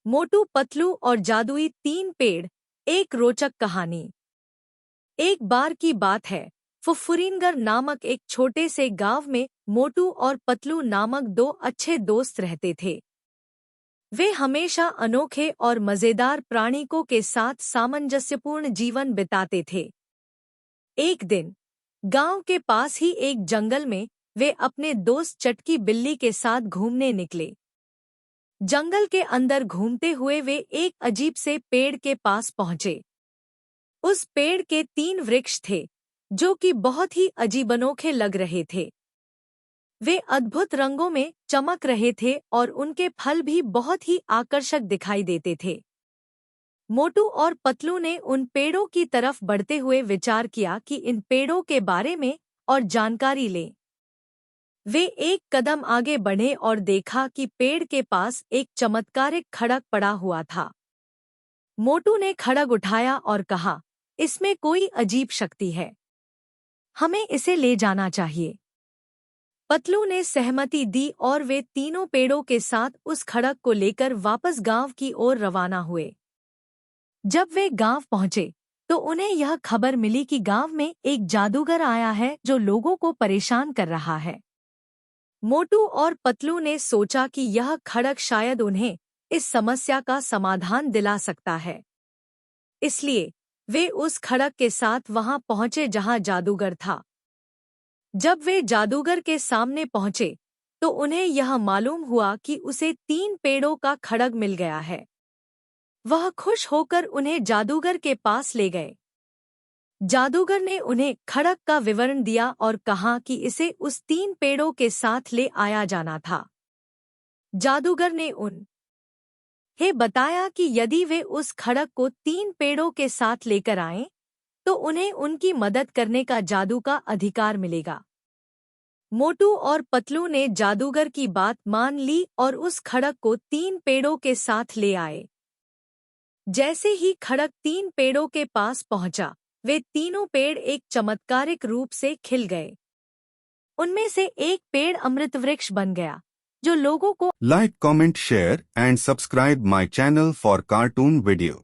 मोटू पतलू और जादुई 3 पेड़। एक रोचक कहानी। एक बार की बात है, फुफुरिनगर नामक एक छोटे से गांव में मोटू और पतलू नामक 2 अच्छे दोस्त रहते थे। वे हमेशा अनोखे और मजेदार प्राणियों के साथ सामंजस्यपूर्ण जीवन बिताते थे। एक दिन गांव के पास ही एक जंगल में वे अपने दोस्त चटकी बिल्ली के साथ घूमने निकले। जंगल के अंदर घूमते हुए वे एक अजीब से पेड़ के पास पहुंचे। उस पेड़ के 3 वृक्ष थे, जो कि बहुत ही अजीब अनोखे लग रहे थे। वे अद्भुत रंगों में चमक रहे थे और उनके फल भी बहुत ही आकर्षक दिखाई देते थे। मोटू और पतलू ने उन पेड़ों की तरफ बढ़ते हुए विचार किया कि इन पेड़ों के बारे में और जानकारी लें। वे एक कदम आगे बढ़े और देखा कि पेड़ के पास एक चमत्कारिक खड़ग पड़ा हुआ था। मोटू ने खड़ग उठाया और कहा, इसमें कोई अजीब शक्ति है, हमें इसे ले जाना चाहिए। पतलू ने सहमति दी और वे तीनों पेड़ों के साथ उस खड़ग को लेकर वापस गांव की ओर रवाना हुए। जब वे गांव पहुंचे तो उन्हें यह खबर मिली कि गांव में एक जादूगर आया है जो लोगों को परेशान कर रहा है। मोटू और पतलू ने सोचा कि यह खड़ग शायद उन्हें इस समस्या का समाधान दिला सकता है। इसलिए वे उस खड़ग के साथ वहां पहुंचे जहां जादूगर था। जब वे जादूगर के सामने पहुंचे तो उन्हें यह मालूम हुआ कि उसे 3 पेड़ों का खड़ग मिल गया है। वह खुश होकर उन्हें जादूगर के पास ले गए। जादूगर ने उन्हें खड़ग का विवरण दिया और कहा कि इसे उस 3 पेड़ों के साथ ले आया जाना था। जादूगर ने उन्हें बताया कि यदि वे उस खड़ग को 3 पेड़ों के साथ लेकर आएं, तो उन्हें उनकी मदद करने का जादू का अधिकार मिलेगा। मोटू और पतलू ने जादूगर की बात मान ली और उस खड़ग को 3 पेड़ों के साथ ले आए। जैसे ही खड़ग 3 पेड़ों के पास पहुंचा, वे तीनों पेड़ एक चमत्कारिक रूप से खिल गए। उनमें से एक पेड़ अमृत वृक्ष बन गया, जो लोगों को like, comment, share and subscribe my channel for cartoon video.